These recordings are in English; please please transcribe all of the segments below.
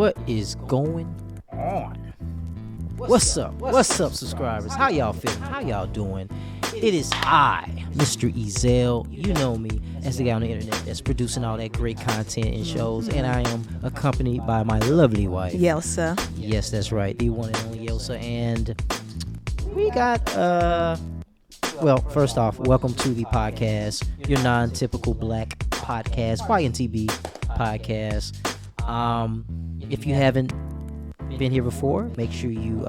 What is going on? What's up? What's up, subscribers? How y'all feeling? How y'all doing? It is I, Mr. Ezel. You know me as the guy on the internet that's producing all that great content and shows, and I am accompanied by my lovely wife, Yelsa. Yes, that's right, the one and only Yelsa. And we got well, first off, welcome to the podcast, your non-typical black podcast, YNTB PODCAST. If you haven't been here before, make sure you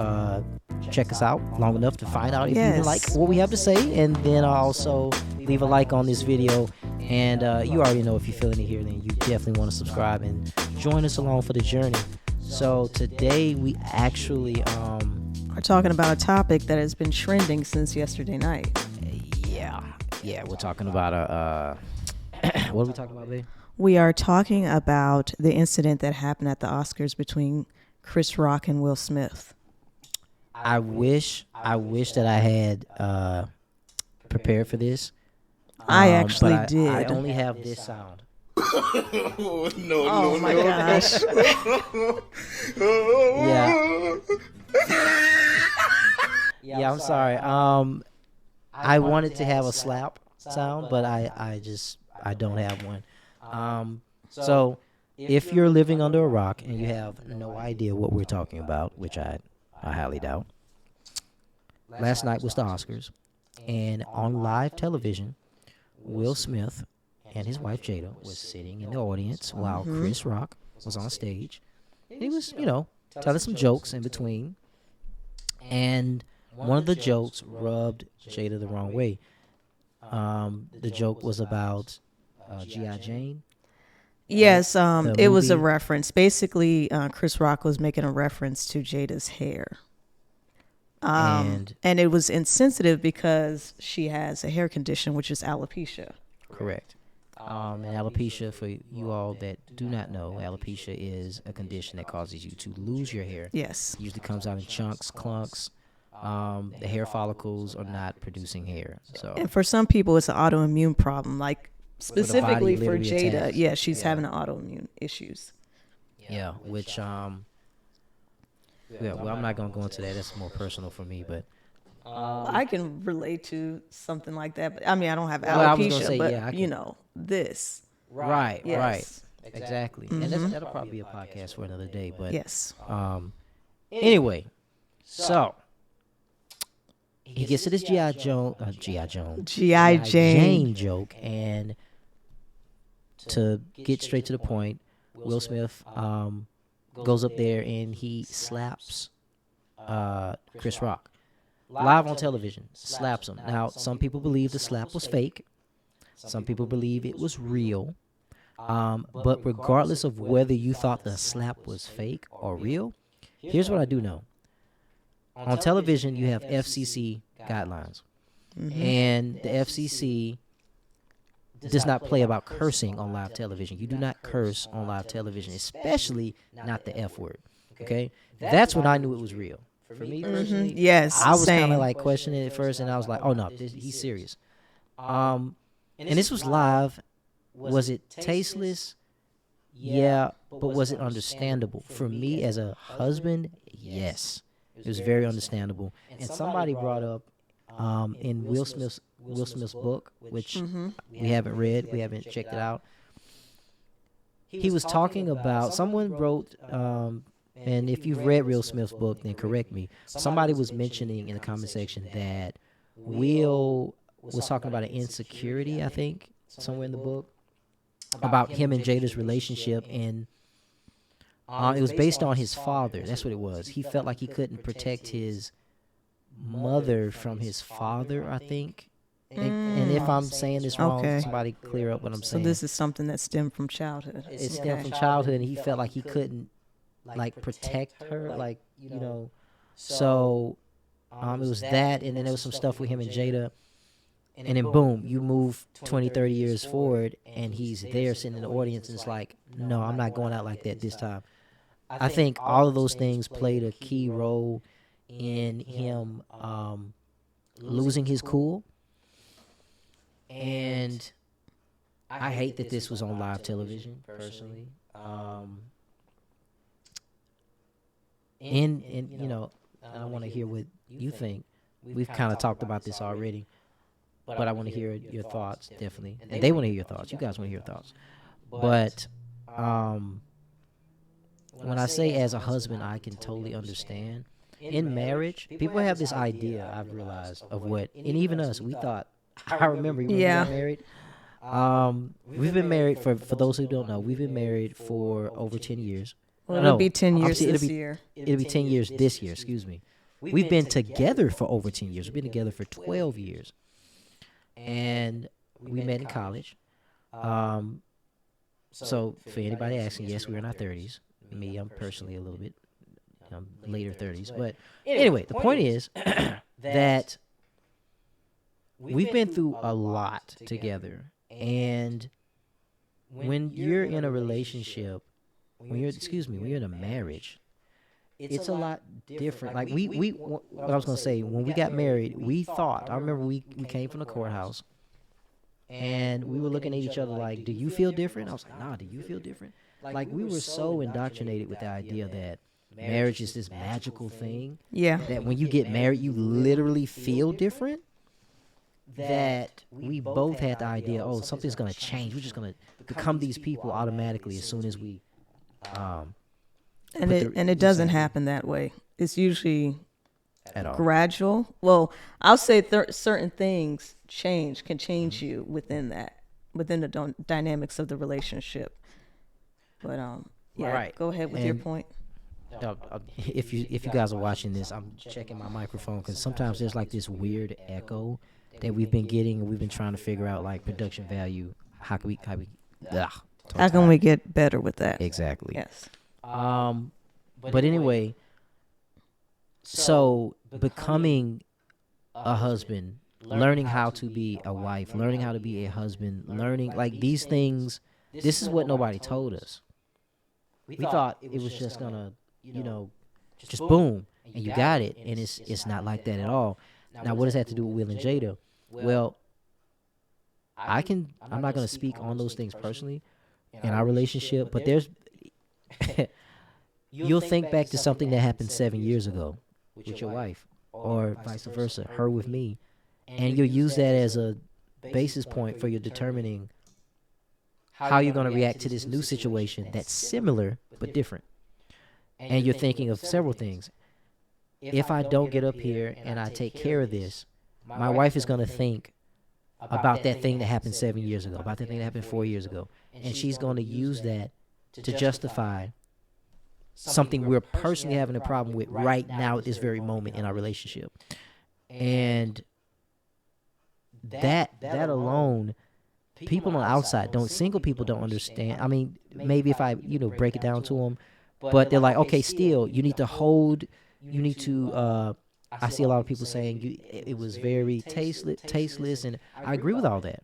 check us out long enough to find out if you even like what we have to say, and then also leave a like on this video. And you already know, if you're feeling it here, then you definitely want to subscribe and join us along for the journey. So today we actually are talking about a topic that has been trending since yesterday night. Yeah, we're talking about what are we talking about, babe? We are talking about the incident that happened at the Oscars between Chris Rock and Will Smith. I wish that I had prepared for this. I actually did. I only have this sound. Oh my gosh. Yeah, I'm sorry. I wanted to have a slap sound, but I don't have one. So if you're living under a rock and you have no idea what we're talking about, which I highly doubt, last night was the Oscars, and on live television, Will Smith and his wife Jada was sitting in the audience while Chris Rock was on stage. He was, telling some jokes in between, and one of the jokes rubbed Jada the wrong way. The joke was about G.I. Jane. Yes, it was a reference. Basically, Chris Rock was making a reference to Jada's hair. And it was insensitive because she has a hair condition, which is alopecia. Correct. And alopecia, for you all that do not know, alopecia is a condition that causes you to lose your hair. Yes. It usually comes out in chunks, clumps. The hair follicles are not producing hair. So, and for some people, it's an autoimmune problem. Like specifically for Jada, attacks. She's having autoimmune issues. Yeah, which well, I'm not gonna go into that. That's more personal for me, but I can relate to something like that. But I mean, I don't have alopecia, I was gonna say, but this. Right, yes. right, exactly. And that'll probably be a podcast for another day. But yes. Anyway, so he gets to this G.I. Jane joke, and to get straight to the point, Will Smith goes up there and he slaps Chris Rock live on television. Slaps him. Now, some people believe the slap was fake. Some people believe it was real. But regardless of whether you thought the slap was fake or real, here's what I do know. On television, you have FCC guidelines, and the FCC does not play about cursing on live television. You do not curse on live television, especially not the F word, okay? That's when I knew it was real. For me personally, yes, I was kind of like questioning it at first, and I was like, oh, no, he's serious. And this was live. Was it tasteless? Yeah, but was it understandable? For me as a husband, yes. It was very understandable. And somebody brought up in Will Smith's book, which we haven't read, we haven't checked it out. He was talking about, someone wrote, and if you've read Will Smith's book, then correct me. Somebody was mentioning in the comment section that Will was talking about an insecurity, I think, somewhere in the book, about him and Jada's relationship, and it was based on his father. That's what it was. He felt like he couldn't protect his mother from his father, I think. And if I'm saying this wrong, somebody clear up what I'm saying. So this is something that stemmed from childhood. It stemmed from childhood, and he felt like he couldn't, protect her, So it was that, and then there was some stuff with him and Jada. And then, boom, you move 20, 30 years forward, and he's there sitting in the audience, and it's like, no, I'm not going out like that this time. I think all of those things played a key role in him losing his cool. And I hate that this was on live television, personally. and I want to hear what you think. We've kind of talked about this already, but I want to hear your thoughts, definitely. And they want to hear your thoughts. You guys want to hear your thoughts. But when I say as a husband, I can totally understand. In marriage, people have this idea, I've realized, of what, and even us, we thought, I remember when we got married. We've been married, for those who don't know, we've been married for over 10 years. Well, it'll be 10 years this year. It'll be 10 years this year, excuse me. We've been together for over 10 years. We've been together for 12 years. And we met in college. So for anybody asking, yes, we're in our 30s. Me, I'm personally a little bit later 30s. But anyway, the point is that we've been through a lot together. And when you're in a relationship, when you're in a marriage, it's a lot different. Like what I was going to say, when we got married, I remember we came from the courthouse and we were looking at each other like, do you feel different? I was like, nah, do you feel different? Like we were so indoctrinated with the idea that marriage is this magical thing. Yeah. That when you get married, you literally feel different. That we both had the idea, oh, something's going to change. We're just going to become these people automatically as soon as we and it doesn't happen that way. It's usually gradual. Well, I'll say certain things can change you within the dynamics of the relationship. But right. Go ahead with your point. If you guys are watching this, I'm checking my microphone because sometimes there's like this weird echo that we've been getting, and we've been trying to figure out like production value. How can we get better with that? Exactly. Yes. But anyway, so becoming a husband, learning how to be a wife, learning how to be a husband, learning like these things. This is what nobody told us. We thought it was just gonna, just boom, and you got it, and it's not like that at all. Now, what does that have to do with Will and Jada? Well, I'm not going to speak on those things personally in our relationship, but you'll think back to something that happened 7 years ago with your wife, or vice versa, her with me, and you'll use that as a basis point for your determining how you're going to react to this new situation that's similar but different. And you're thinking of several things. If I don't get up here and I take care of this, my wife is going to think about that thing that happened 7 years ago, about that thing that happened 4 years ago. And she's going to use that to justify something we're personally having a problem with right now at this very moment in our relationship. And that alone, people on the outside single people don't understand. I mean, maybe if I, break it down to them, but they're like, okay, still, you need to, I see a lot of people saying it was very tasteless, and I agree with all that.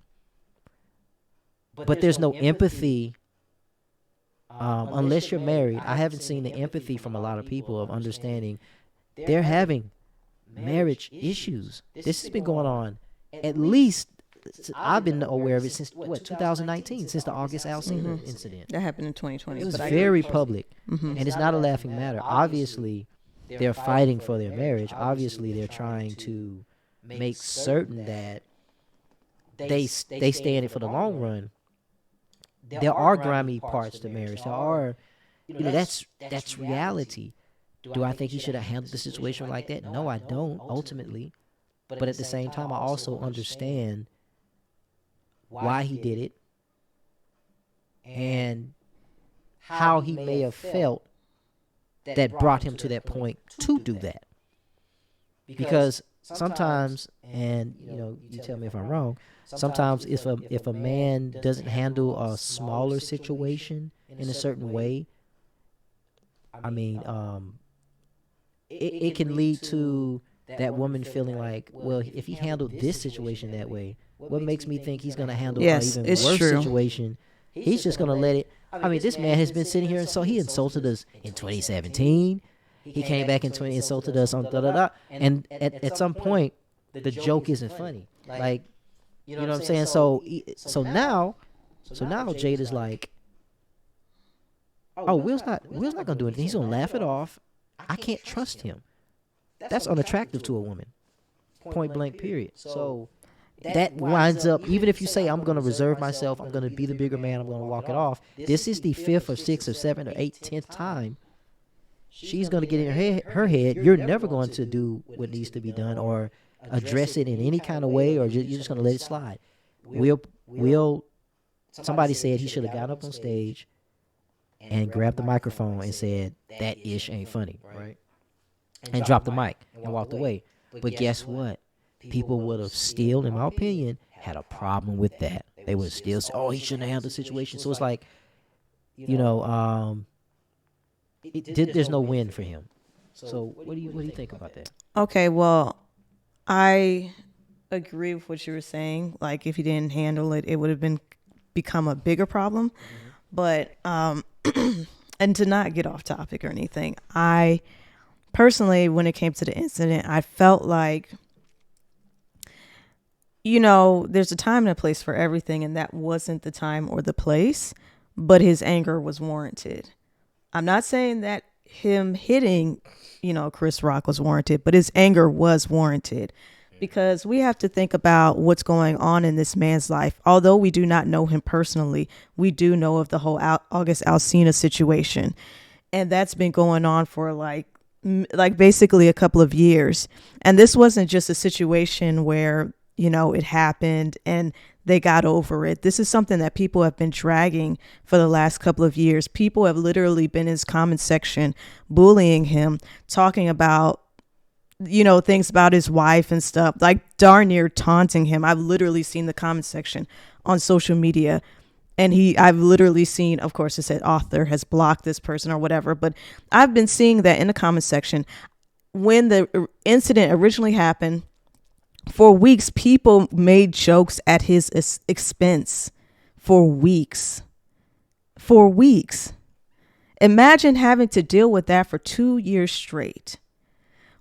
But there's no empathy unless you're married. I haven't seen the empathy from a lot of people of understanding they're having marriage issues. This has been going on at least, I've been aware of it since, 2019, since the August Alsina incident. That happened in 2020. It was very public, and it's not a laughing matter. Obviously, they're fighting for their marriage. Obviously, they're trying to make certain that they stay in it for the long run. There are grimy parts to marriage. There are, that's reality. Do I think he should have handled the situation like that? No, I don't, ultimately. But at the same time, I also understand why he did it and how he may have felt that brought him to that point to do that. Because sometimes, and you tell me if I'm wrong, sometimes if a man doesn't handle a smaller situation in a certain way, I mean, it can lead to that woman feeling like, well, if he handled this situation that way, what makes me think he's going to handle an even worse situation? He's just going to let it. I mean, this man has been sitting here, and so he insulted us in 2017. He came back in 20, insulted us on da-da-da. And at some point, the joke isn't funny. Like, you know what I'm saying? So now Jada's like, oh, Will's not going to do anything. He's going to laugh it off. I can't trust him. That's unattractive to a woman. Point blank, period. So that winds up, even if you say, I'm going to reserve myself, I'm going to be the bigger man, I'm going to walk it off. This is the 5th or 6th or 7th or 8th, 10th time she's going to get in her head. You're never going to do what needs to be done or address it in any kind of way, or you're just going to let it slide. Somebody said he should have got up on stage and grabbed the microphone and said, that ish ain't funny, right? And dropped the mic and walked away. But guess what? People would have still, in my opinion, had a problem with that. They would still say, oh, he shouldn't have handled the situation. So it's like, there's no win for him. So what do you think about that? Okay, well, I agree with what you were saying. Like, if he didn't handle it, it would have become a bigger problem. Mm-hmm. But and to not get off topic or anything, I personally, when it came to the incident, I felt like, there's a time and a place for everything, and that wasn't the time or the place, but his anger was warranted. I'm not saying that him hitting, Chris Rock was warranted, but his anger was warranted, because we have to think about what's going on in this man's life. Although we do not know him personally, we do know of the whole August Alsina situation. And that's been going on for like basically a couple of years. And this wasn't just a situation where, it happened and they got over it. This is something that people have been dragging for the last couple of years. People have literally been in his comment section bullying him, talking about, things about his wife and stuff, like darn near taunting him. I've literally seen the comment section on social media, and I've literally seen, of course, it said author has blocked this person or whatever, but I've been seeing that in the comment section. When the incident originally happened, for weeks, people made jokes at his expense for weeks. For weeks. Imagine having to deal with that for 2 years straight.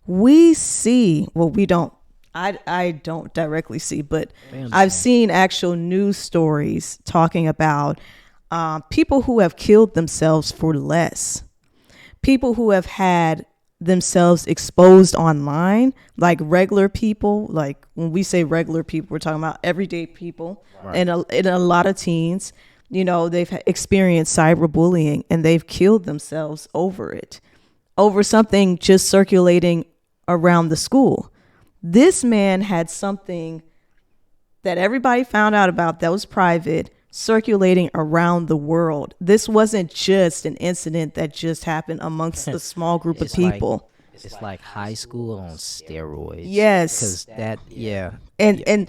We see, well, we don't, I don't directly see, but I've seen actual news stories talking about people who have killed themselves for less. People who have had themselves exposed online, like regular people. Like when we say regular people, we're talking about everyday people, right. And a lot of teens, they've experienced cyberbullying and they've killed themselves over it, over something just circulating around the school. This man had something that everybody found out about that was private, circulating around the world. This wasn't just an incident that just happened amongst a small group of people. It's like high school on steroids. Yes. Because that, yeah. And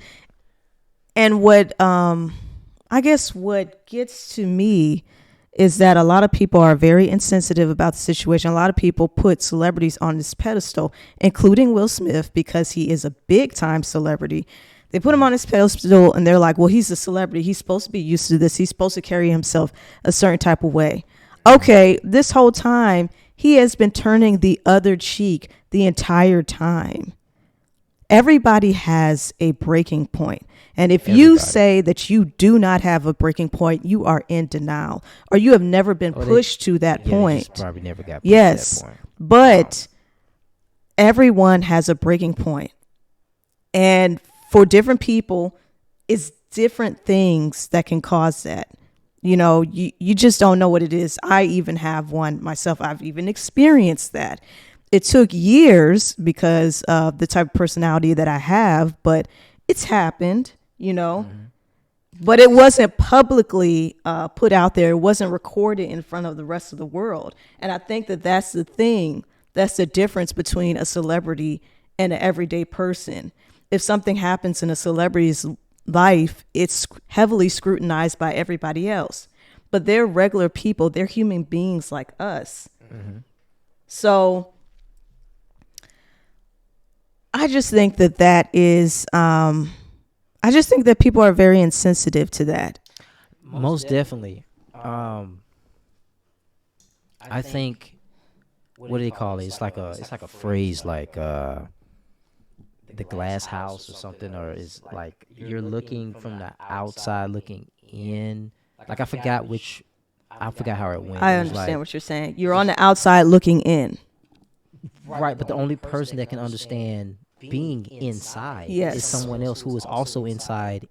what, I guess what gets to me is that a lot of people are very insensitive about the situation. A lot of people put celebrities on this pedestal, including Will Smith, because he is a big time celebrity. They put him on his pedestal and they're like, well, he's a celebrity. He's supposed to be used to this. He's supposed to carry himself a certain type of way. Okay, this whole time, he has been turning the other cheek the entire time. Everybody has a breaking point. And if you say that you do not have a breaking point, you are in denial, or you have never been pushed to that point. Probably never got pushed yes, to that point. But everyone has a breaking point. And for different people, it's different things that can cause that. You just don't know what it is. I even have one myself. I've even experienced that. It took years because of the type of personality that I have, but it's happened, Mm-hmm. But it wasn't publicly put out there. It wasn't recorded in front of the rest of the world. And I think that that's the thing. That's the difference between a celebrity and an everyday person. If something happens in a celebrity's life, it's heavily scrutinized by everybody else. But they're regular people. They're human beings like us. Mm-hmm. So I just think that is, I just think that people are very insensitive to that. Most definitely. I think, what do they call it? It's like a phrase like the glass house or something, or is like you're looking from the outside looking in. Like I forgot how it went. I understand what you're saying. You're on the outside looking in. Right, but the only person that can understand being inside Yes. is someone else who is also inside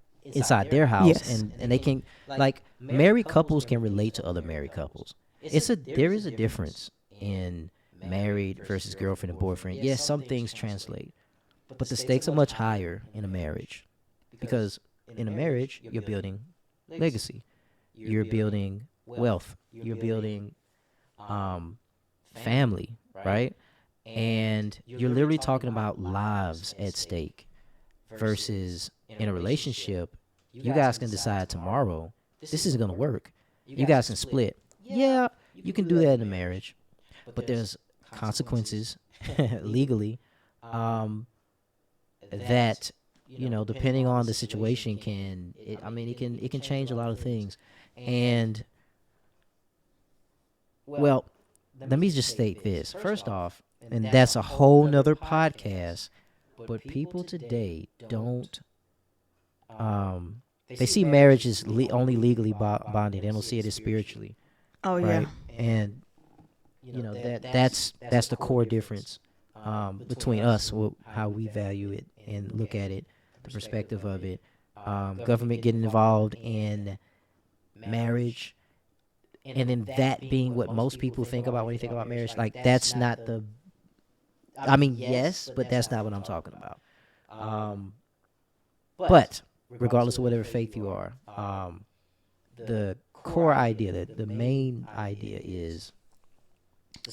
their house. Yes. And they can, like, married couples can relate to other married couples. There is a difference in married versus girlfriend and boyfriend. Yes, some things translate, but the stakes are much higher in a marriage, because in a marriage you're building legacy, you're building wealth, you're building family, right? And you're literally talking about lives at stake. Versus in a relationship, you guys can decide tomorrow, this isn't going to work. You guys can split. Yeah, you can do that in a marriage, but there's consequences legally, that, depending on the situation, it can change a lot of things. And, well, let me just state this. First off, and that's a whole nother podcast, but people today don't, they see marriage as only legally bonded. They don't see it as spiritually. Oh, right? yeah. And, that's the core difference between us, how we value it and look at it, the perspective of it. Government getting involved in marriage, and then that being what most people think about when they think about marriage. Like, that's not the, yes, but that's not what I'm talking about. But regardless of whatever faith you are, the core idea, the main idea is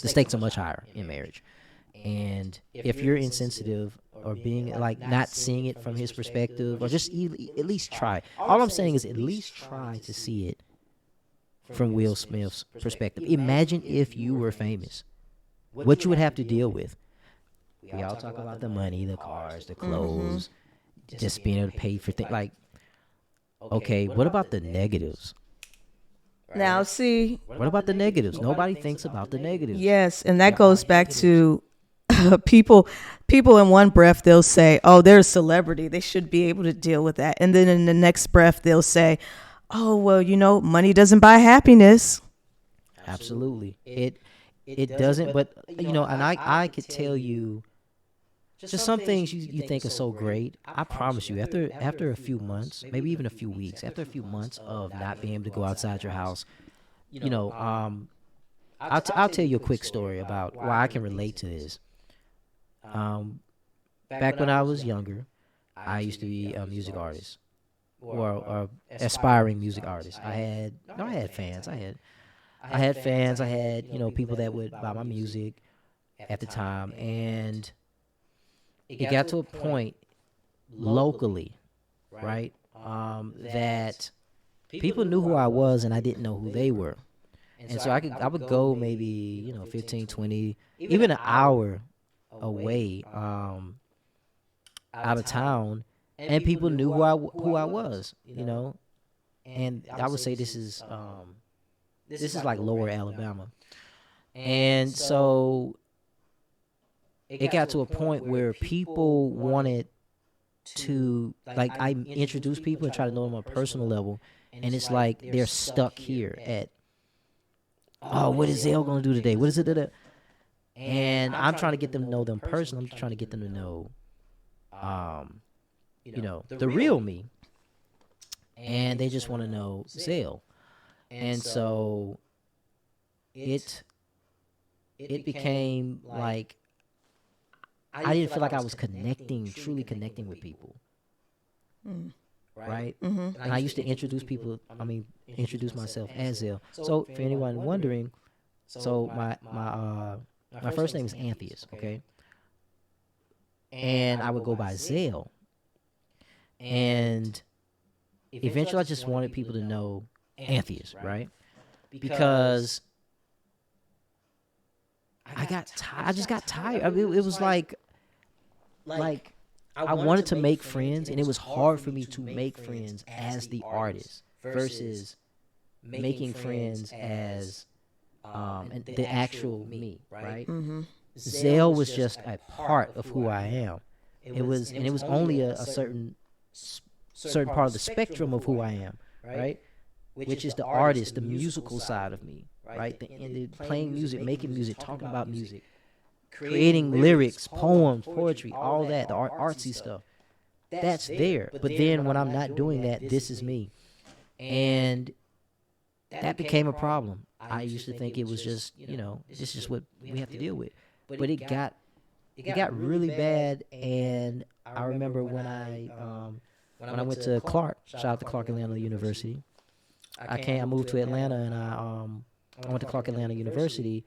the stakes are much higher in marriage. And if you're insensitive or being, like, not seeing it from his perspective, or just at least try. All I'm saying is at least try to see it from Will Smith's perspective. Imagine if you were famous, what you would have to deal with. We all talk about the money, the cars, the clothes, just being able to pay for things. Like, okay, what about the negatives? Now, see. What about the negatives? Nobody thinks about the negatives. Yes, and that goes back to people in one breath, they'll say, oh, they're a celebrity, they should be able to deal with that. And then in the next breath, they'll say, oh, well, money doesn't buy happiness. Absolutely. It doesn't, but, and I could tell you just some things you think are so great. I promise you, after a few months, maybe even a few weeks, after a few months of not being able to go outside your house, I'll tell you a quick story about why I can relate to this. Back when I was younger, I used to be a music artist, or aspiring music artist. I had fans. I had fans. I had, people that would buy my music at the time, and it got to a point locally, right, that people knew who I was and I didn't know who they were. And so I would go maybe, 15, 20, even an hour away, out of town, and people knew who I was, And I would say this is like lower Alabama. And so it got to a point where people wanted to, like, I introduce people and try to know them on a personal level, and it's like they're stuck here at, oh, what is Zale going to do today? What is it? And I'm trying to get them to know them personally. I'm trying to get them to know, the real me. And they just want to know Zale. And so it became like, I didn't feel like I was truly connecting with people. Right? Mm-hmm. And I used to introduce myself as Zale. So for anyone wondering, so my first name is Antheus, okay? And I would go by Zale. And eventually I just wanted people to know Antheus, right? Because I just got tired. It was like I wanted to make friends, and it was hard for me to make friends as the artist versus making friends as the actual me, right? Mm-hmm. Zale was just a part of who I am. It was only a certain part of the spectrum of who I am, right? Which is the artist, the musical side of me, right? The playing music, making music, talking about music, creating lyrics, poems, poetry, all that, the artsy stuff. That's there. But then when I'm not doing that, this is me. And that became a problem. I used to think it was just, this is just what we have to deal with. But it got really bad. And I remember when I went to Clark, shout out to Clark Atlanta University. I moved to Atlanta, and I went to Clark Atlanta University.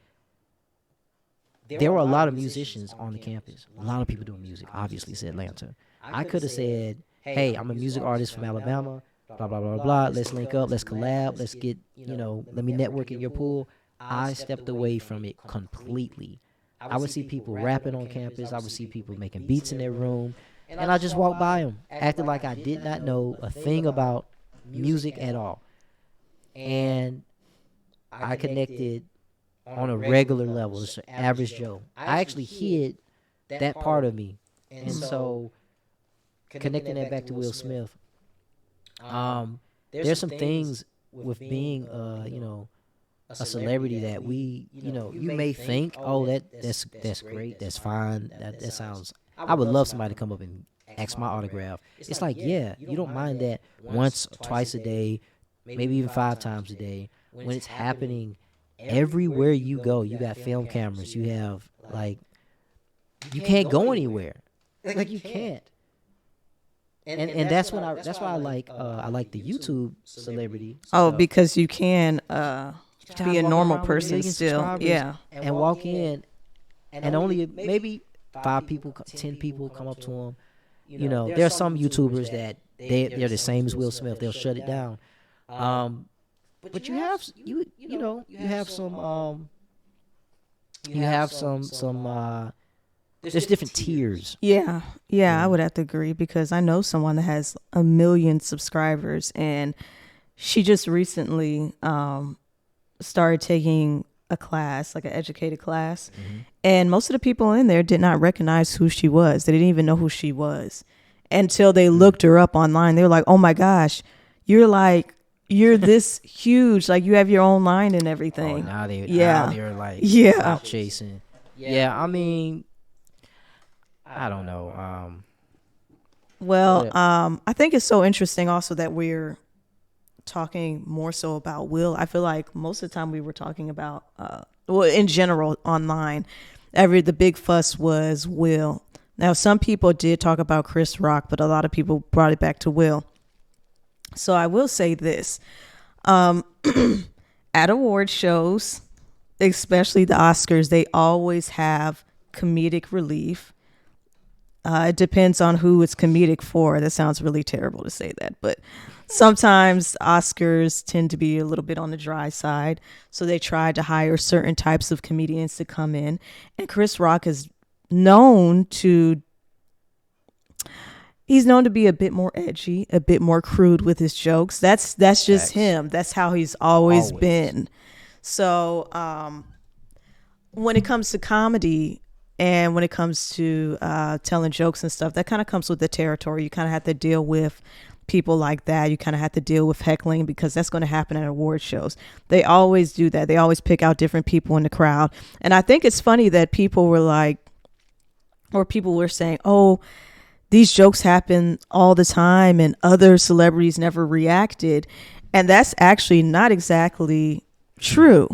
There were a lot of musicians on the campus. A lot of people doing music. Obviously, it's Atlanta. I could have said, "Hey, I'm a music artist from Alabama. Blah blah blah blah. Let's link up. Let's collab. Let's get let me network in your pool." I stepped away from it completely. I would see people rapping on campus. I would see people making beats in their room, and I just walked by them, acting like I did not know a thing about music at all. And I connected on a regular level, just an average Joe. I actually hid that part of me, and so connecting that back to Will Smith. There's some things with being a celebrity that you may think, oh, that's great, that's fine, that sounds. I would love somebody to come up and ask my autograph. It's like, yeah, you don't mind that once, twice a day, maybe even 5 times a day. When it's happening everywhere you go, you got film cameras, you have you can't go anywhere, like you can't. And that's why I like the YouTube celebrity. Oh, because you can be a normal person still, yeah, and walk in, and only maybe 5 people, 10 people come up to them. There are some YouTubers that they're the same as Will Smith. They'll shut it down. But you have some there's different tiers. Yeah, I would have to agree, because I know someone that has 1 million subscribers, and she just recently started taking a class, like an educated class, and most of the people in there did not recognize who she was. They didn't even know who she was until they looked her up online. They were like, "Oh my gosh, you're this huge, like you have your own line and everything." Oh, now they're clout chasing. Yeah, I mean, I don't know. I think it's so interesting also that we're talking more so about Will. I feel like most of the time we were talking about, in general online, the big fuss was Will. Now, some people did talk about Chris Rock, but a lot of people brought it back to Will. So I will say this, at award shows, especially the Oscars, they always have comedic relief. It depends on who it's comedic for. That sounds really terrible to say that, but sometimes Oscars tend to be a little bit on the dry side. So they try to hire certain types of comedians to come in. And Chris Rock is known to be a bit more edgy, a bit more crude with his jokes. That's just him. That's how he's always been. So when it comes to comedy, and when it comes to telling jokes and stuff, that kind of comes with the territory. You kind of have to deal with people like that. You kind of have to deal with heckling, because that's going to happen at award shows. They always do that. They always pick out different people in the crowd. And I think it's funny that people were saying, oh, these jokes happen all the time and other celebrities never reacted. And that's actually not exactly true.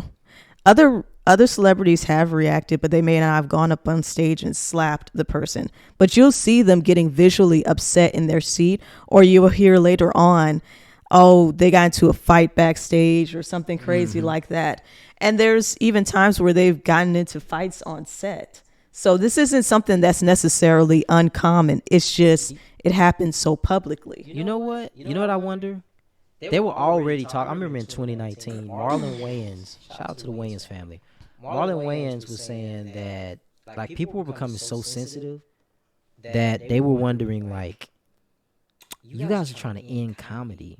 Other celebrities have reacted, but they may not have gone up on stage and slapped the person. But you'll see them getting visually upset in their seat, or you will hear later on, oh, they got into a fight backstage or something crazy like that. And there's even times where they've gotten into fights on set. So this isn't something that's necessarily uncommon. It's just it happens so publicly. You know what? I wonder? They were already talking. I remember in 2019, Marlon Wayans, shout out to the Wayans family. Marlon Wayans was saying that people were becoming so sensitive that they were wondering, you guys are trying to end comedy.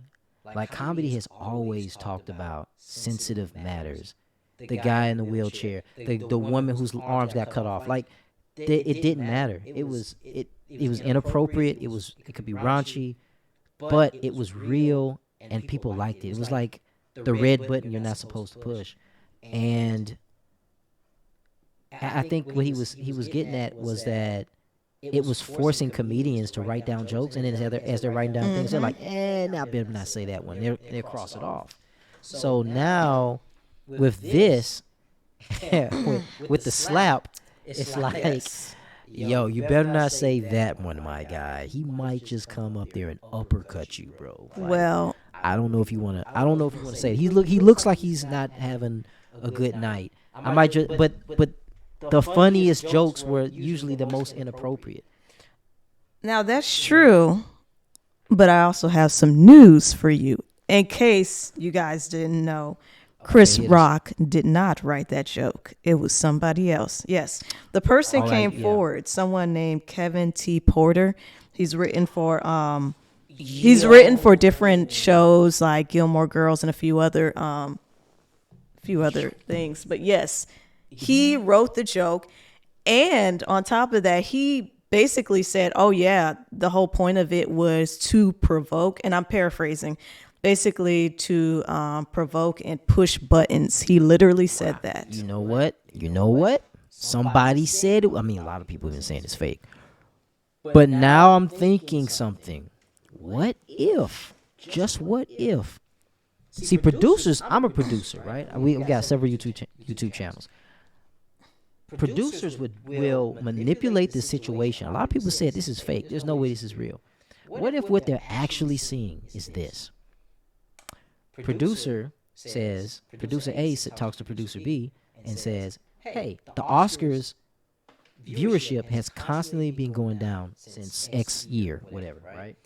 Like, comedy has always talked about sensitive matters. The guy in the wheelchair, the woman whose arms got cut off. It didn't matter. It was inappropriate. It could be raunchy, but it was real, and people liked it. It was like the red button you're not supposed to push. And I think what he was getting at was that it was forcing comedians to write down jokes, and then as they're writing down things, they're like, now better not say that one. They'll cross it off. So now with this, with the slap, it's like, yo, you better not say that one, my guy. He might just come up there and uppercut you, bro. Like, well, I don't know if you want to say it. He looks like he's not having a good night. I might just, but the funniest jokes were usually the most inappropriate. now that's true, but I also have some news for you. In case you guys didn't know, Chris Rock did not write that joke. It was somebody else. Yes. The person came forward, someone named Kevin T. Porter. He's written for different shows like Gilmore Girls and a few other things. But yes, he wrote the joke, and on top of that, he basically said, "Oh yeah, the whole point of it was to provoke," and I'm paraphrasing, basically to provoke and push buttons. He literally said that. You know what? Somebody said it. I mean, a lot of people have been saying it's fake. But now I'm thinking something. What if? Just what if? See, producers, I'm a producer, right? We got several YouTube channels. Producers will manipulate the situation. A lot of people said this is fake. There's no way this is real. What if what they're actually seeing is this? Producer A talks to producer B and says, hey, the Oscars viewership has constantly been going down since X year, whatever, right?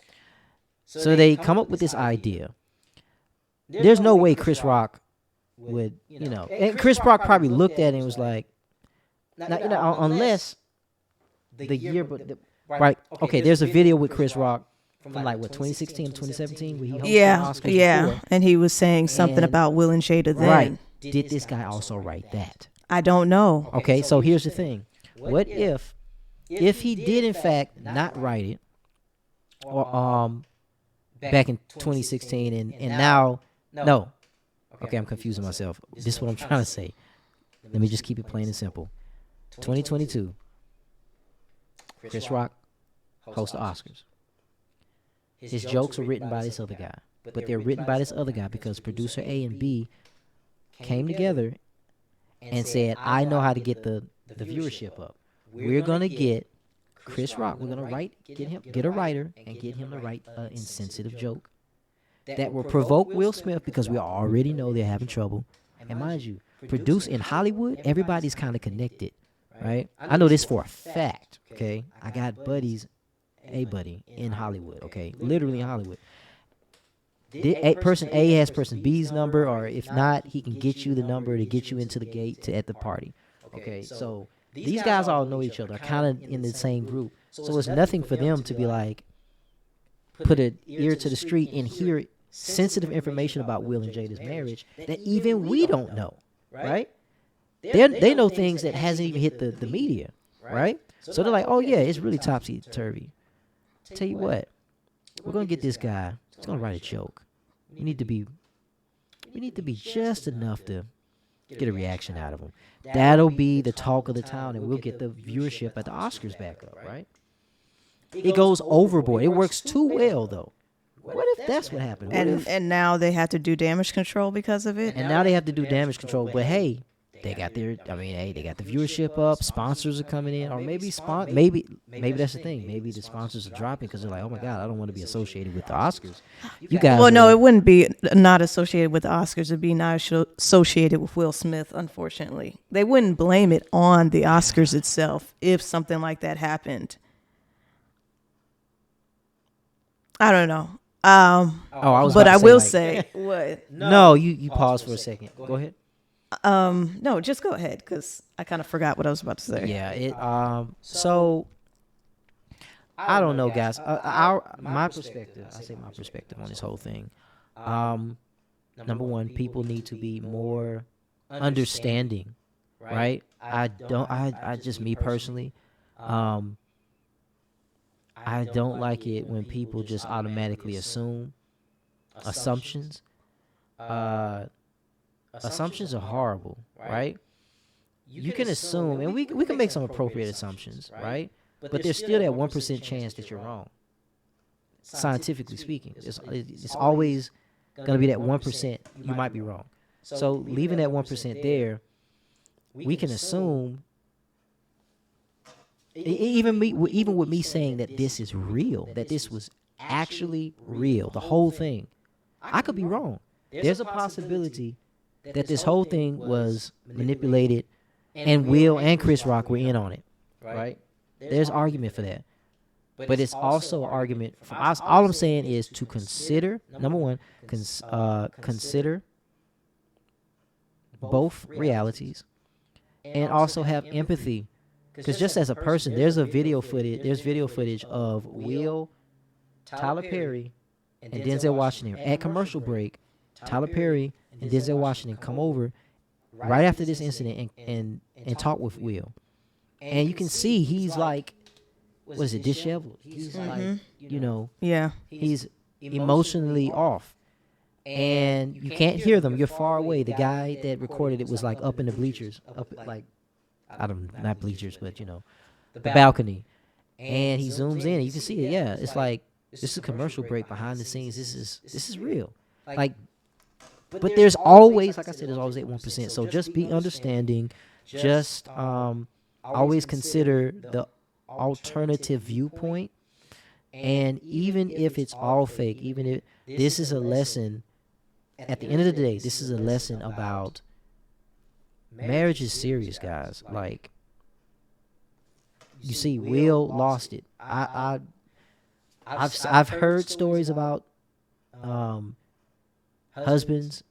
So they come up with this idea. There's no way Chris Rock would, and Chris Rock probably looked at it and was like, unless the year, right? Okay, there's a video with Chris Rock from like 2016, 2017, where he hosted the Oscars before. And he was saying something about Will and Jada then. Right. Did this guy also write that? I don't know. Okay, so here's the thing. What if he did in fact not write it, or back in 2016 and now no. Okay, I'm confusing myself. This is what I'm trying to say. Let me just keep it plain and simple. 2022, Chris Rock hosts the Oscars. His jokes are written by this other guy, but they're written by this other guy because producer A and B came together and said, I know how to get the viewership up. We're going to get Chris Rock. We're going to get a writer and get him to write an insensitive joke that will provoke Will Smith, because we already know they're having trouble. And mind you, produce in Hollywood, everybody's kind of connected, right? I know this for a fact, okay? I got a buddy in Hollywood, okay? Literally in Hollywood. Person A has person B's number, or if not, he can get you the number to get you into the gate at the party, okay? So these guys all know each other, kind of in the same group. So it's nothing for them to be like, put an ear to the street and hear sensitive information about Will and Jada's marriage that even we don't know, right? They know things that hasn't even hit the media, right? So they're like, oh yeah, it's really topsy-turvy. Tell you what, we're gonna get this guy. He's gonna write a joke. We need to be just enough to get a reaction out of him. That'll be the talk of the town, and we'll get the viewership at the Oscars back up, right? It goes overboard. It works too well, though. What if that's what happened? And now they have to do damage control because of it? And now they have to do damage control. But hey, they got the viewership up. Sponsors are coming in. Or maybe that's the thing. Maybe the sponsors are dropping because they're like, oh my God, I don't want to be associated with the Oscars. You guys. Well, no, it wouldn't be not associated with the Oscars. It'd be not associated with Will Smith, unfortunately. They wouldn't blame it on the Oscars itself if something like that happened. I don't know. I will say what? No, you pause for a second. Go ahead. No, just go ahead, because I kind of forgot what I was about to say. Yeah. So I don't know, guys. My perspective. I say my perspective on this whole thing. Number one, people need to be more understanding, right? I just me personally. I don't like it when people just automatically assume assumptions. Assumptions are horrible, right? you can assume, and we can make some appropriate assumptions, right? But there's still that 1% chance that you're wrong. Scientifically speaking, it's always going to be that 1% you might be wrong. So leaving that 1% there, we can assume, even with me saying that this is real, that this was actually real, the whole thing, I could be wrong. There's a possibility that this whole thing was manipulated, and Will and Chris Rock were in on it, right? There's argument for that. But it's also an argument for us. All I'm saying is to consider, number one, consider both realities, and also have empathy. Because just as a person, there's video footage of Will, Tyler Perry, and Denzel Washington at commercial break. Tyler Perry and Denzel Washington come over right after this incident and talk with Will. And you can see he's like, what is it, disheveled? He's like, he's emotionally off. And you can't hear them. You're far away. The guy that recorded it was like up in the bleachers, not bleachers, but the balcony. And he zooms in and you can see it. Yeah, it's like, this is a commercial break behind the scenes. This is real. Like, but there's always, like I said, there's always that 1%. So just be understanding. Just always consider the alternative viewpoint. And even if it's all fake, even if this is a lesson, at the end of the day, this is a lesson about marriage is serious, guys. Like, you see, Will lost it. I've heard stories about husbands,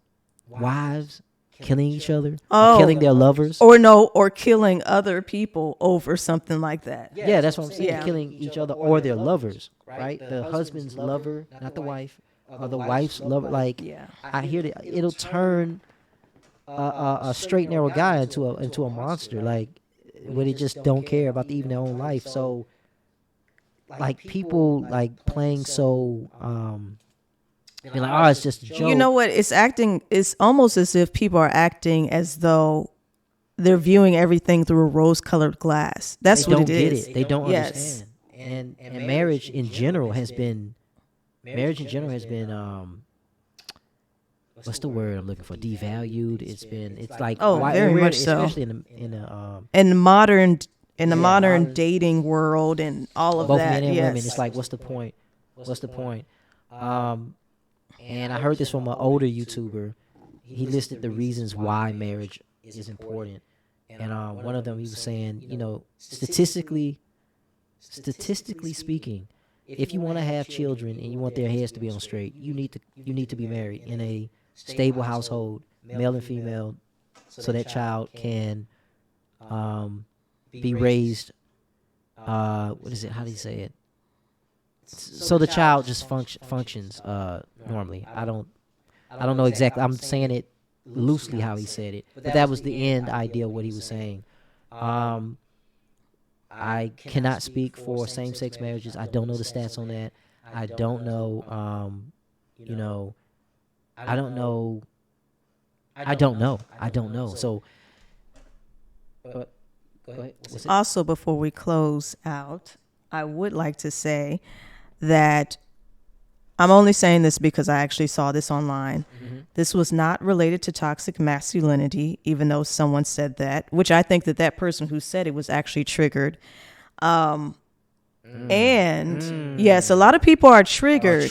wives killing each other, killing their lovers, or killing other people over something like that. Yeah, that's what I'm saying. Yeah. Killing each other or their lovers, right? The husband's lover, not the wife, or the wife's lover. Like, I hear that it'll turn a straight narrow guy into a monster. Like, where they just don't care about even their own life. So, like, people like playing so. Be like, oh, it's just a joke. You know what? It's almost as if people are acting as though they're viewing everything through a rose-colored glass. That's what it is. They don't understand. And marriage in general has been what's the word I'm looking for? Devalued. It's like very much so. Especially in the modern dating world and all of both that. Both men and women. It's like, what's the point? And I heard this from an older YouTuber. He listed the reasons why marriage is important. And one of them, he was saying, statistically speaking, if you want to have children and you want their heads to be on straight, you need to be married in a stable household, male and female, so that child can be raised. What is it? How do you say it? So the child just functions normally. I don't know exactly. I'm saying it loosely how he said it, but that was the end idea of what he was saying. I cannot speak for same-sex marriages. I don't know the stats on that. I don't know. I don't know. So, go ahead. Also, before we close out, I would like to say that I'm only saying this because I actually saw this online. Mm-hmm. This was not related to toxic masculinity, even though someone said that, which I think that person who said it was actually triggered. Yes, a lot of people are triggered.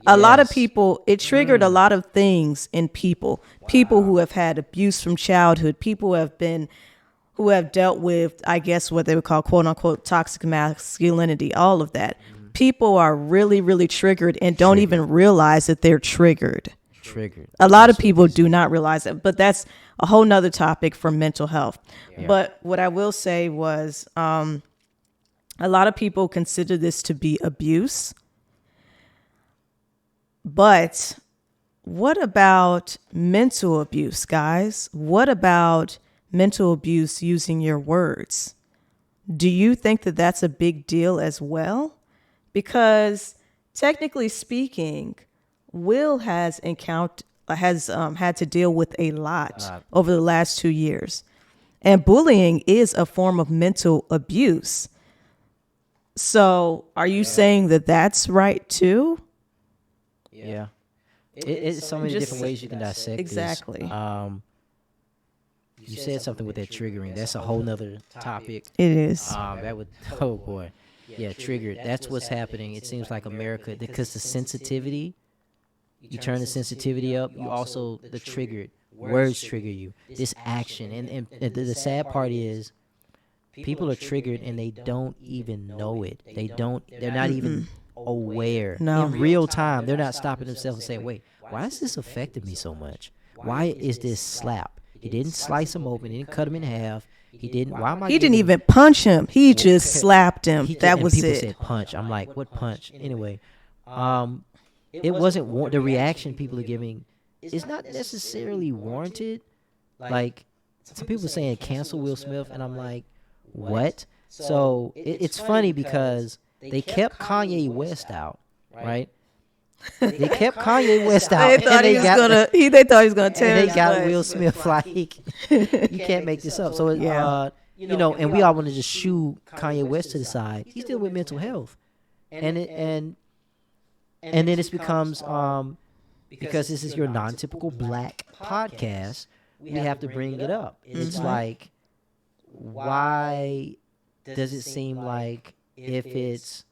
A lot of people, it triggered a lot of things in people. Wow. People who have had abuse from childhood, people who have dealt with, I guess, what they would call, quote unquote, toxic masculinity, all of that. People are really, really triggered and don't even realize that they're triggered. A lot of people do not realize it, but that's a whole nother topic for mental health. Yeah. But what I will say was, a lot of people consider this to be abuse. But what about mental abuse, guys? What about mental abuse using your words? Do you think that that's a big deal as well? Because technically speaking, Will has had to deal with a lot over the last 2 years. And bullying is a form of mental abuse. So are you saying that that's right too? Yeah. It's so many different ways you can dissect exactly. this. You said something with that triggering. That's a whole nother topic. It is. That would, oh boy. Yeah, triggered. That's what's happening. It seems like America, because the sensitivity, you turn the sensitivity up, you also, the triggered, words trigger you. This action. And the sad part is, people are triggered and they don't even know it. They're not even aware. No. In real time, they're not stopping themselves and saying, wait, why is this affecting me so much? Why is this slap? He didn't slice him open. He didn't cut him in half. He didn't. Why am I? He didn't even punch him. He just slapped him. That was people it. Said punch. I'm like, what punch? Anyway, it wasn't the reaction people are giving is not necessarily warranted. Like, some people saying cancel Will Smith, and I'm like, what? So it's funny because they kept Kanye West out, right? They kept Kanye West out. They thought he was gonna tear. And they got Will Smith. Like, you can't make this up. So you know, and we all want to just shoo Kanye West to the side. He's dealing with mental health, and then it becomes because this is your non-typical black podcast, we have to bring it up. It's like, why does it seem like if it's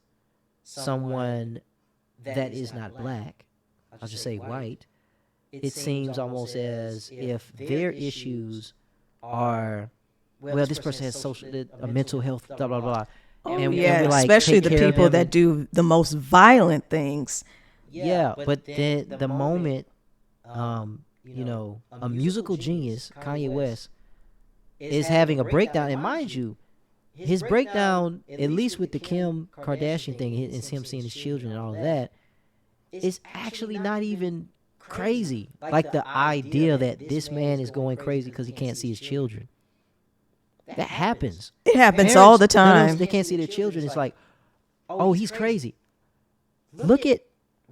someone that is not black, I'll just say white, it seems almost as if their issues are, well, this person has a mental health, blah, blah, blah. And we're like, especially the people that do the most violent things. Yeah, but then the moment, you know, a musical genius, Kanye West, is having a breakdown, and mind you, his breakdown, at least with the Kim Kardashian thing, and him seeing his children and all of that, is actually not even crazy. Like the idea that this man is going crazy because he can't see his children. That happens. It happens all the time. They can't see their children. It's like, oh, he's crazy. Look at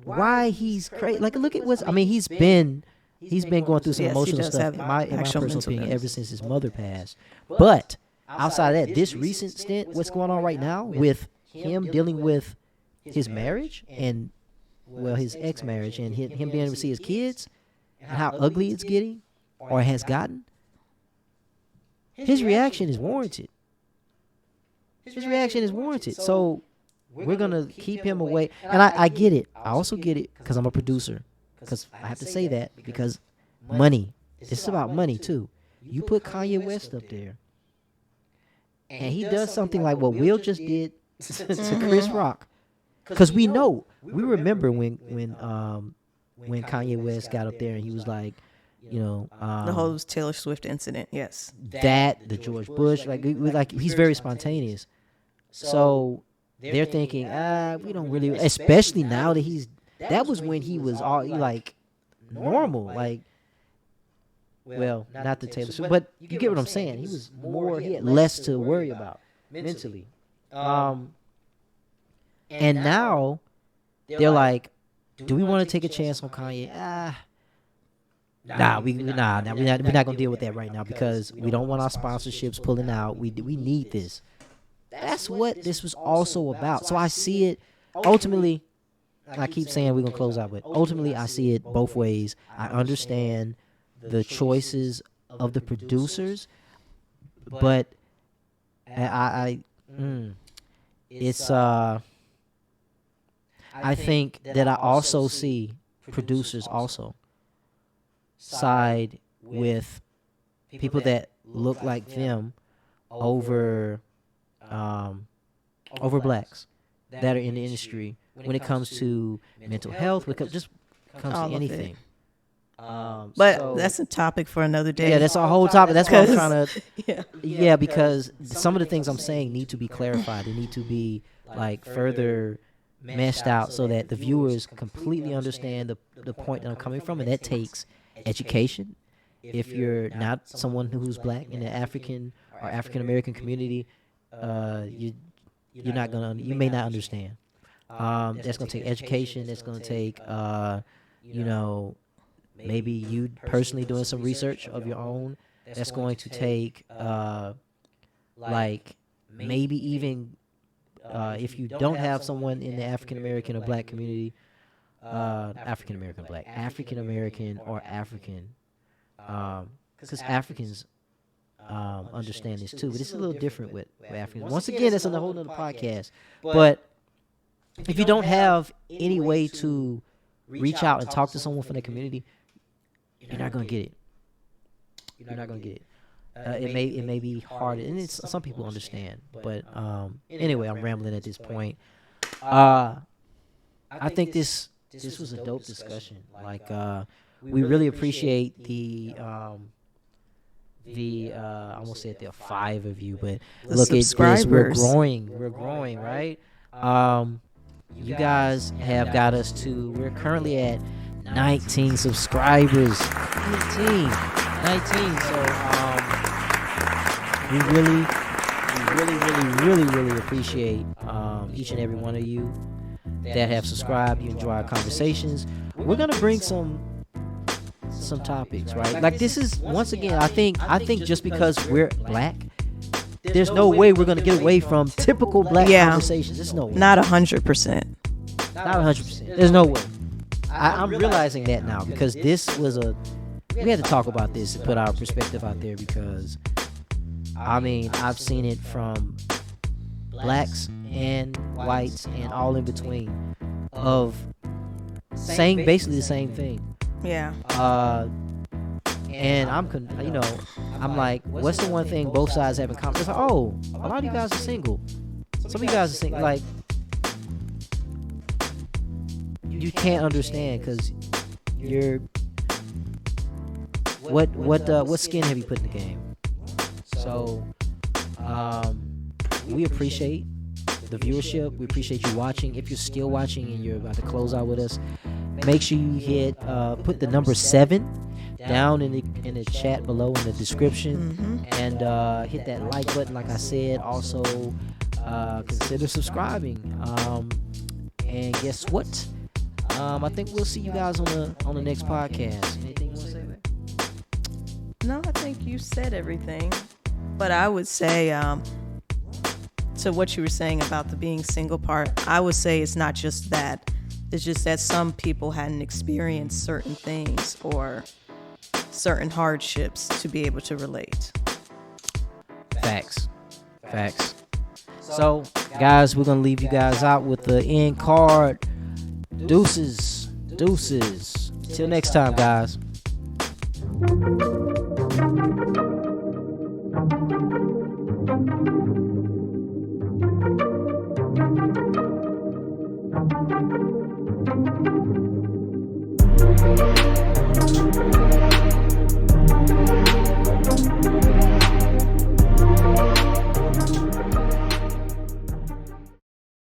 why he's crazy. Like, look at what's. I mean, he's been going through some emotional stuff. In my personal opinion, ever since his mother passed. But outside of that, this recent stint, what's going on right now with him dealing with his marriage and, well, his ex-marriage, and him being able to see his kids and how ugly it's getting or has gotten, his reaction is warranted. His reaction is warranted. So we're going to keep him away. And I get it. I also get it because I'm a producer. Because I have to say that because money. It's about money, too. You put Kanye West up there, and he does something like what Will just did to Chris Rock. Because we remember when Kanye West got up there and he was like, you know, the whole Taylor Swift incident. Yes, the George Bush, like he's very spontaneous. So they're thinking, we don't really, especially now that that was when he was all like normal, like, well, not the Taylor Swift, but you get what I'm saying. He had less to worry about mentally. And now they're like, do we want to take a chance on Kanye? We're not gonna deal with that right now because we don't want our sponsorships pulling out. We need this. That's what this was also about. So I see it ultimately. I keep saying we're gonna close out, but ultimately I see it both ways. I understand the choices of the producers, but I think that I also see producers also side with people that look like them over blacks that are in the industry when it comes to mental health, when it just comes to anything. But that's a topic for another day. Yeah, that's a whole topic. That's what I'm trying to. Yeah, because some of the things I'm saying need to be clarified. They need to be like further meshed out so that the viewers completely understand the point that I'm coming from, and that takes education. If you're not someone who's black in the African or African American community, you may not understand. That's going to take education. That's going to take maybe you personally doing some research of your own. that's going to take like maybe even if you don't have someone in the African American or Black community, African American Black, African American or African, because Africans understand this too, but it's a little different with Africans. Once again, that's a whole nother podcast. But if you don't have any way to reach out and talk to someone from the community, you're not gonna get it. You're not gonna get it. It may be hard, and it's some people understand. But anyway, I'm rambling at this point. I think this was a dope discussion. Like we really appreciate the I won't say there are 5 of you, but look at this, we're growing, right? You guys have got us to, we're currently at 19 subscribers. 19. So we really appreciate each and every one of you that have subscribed. You enjoy our conversations. We're gonna bring some topics, right? Like this is, once again, I think just because we're Black, there's no way we're gonna get away from typical Black conversations. There's no way. Not 100%. Not 100%. There's no way. I'm realizing that now, because this was we had to talk about this and put our perspective out there, because I mean, I've seen it from Blacks and whites and all in between, of saying basically the same thing. Yeah. And I'm like, what's the one thing both sides have in common? It's like, oh, a lot of you guys are single. Some of you guys are single. Like, you can't understand, because you're what skin have you put in the game? So we appreciate the viewership. We appreciate you watching. If you're still watching and you're about to close out with us, make sure you hit put the number 7 down in the chat below in the description, and hit that like button, like I said. Also consider subscribing, and guess what, I think we'll see you guys on the next podcast. Anything you want to say, man? No, I think you said everything, but I would say to what you were saying about the being single part, I would say it's not just that. It's just that some people hadn't experienced certain things or certain hardships to be able to relate. Facts. So, guys, we're going to leave you guys out with the end card. Deuces. Till next time, guys.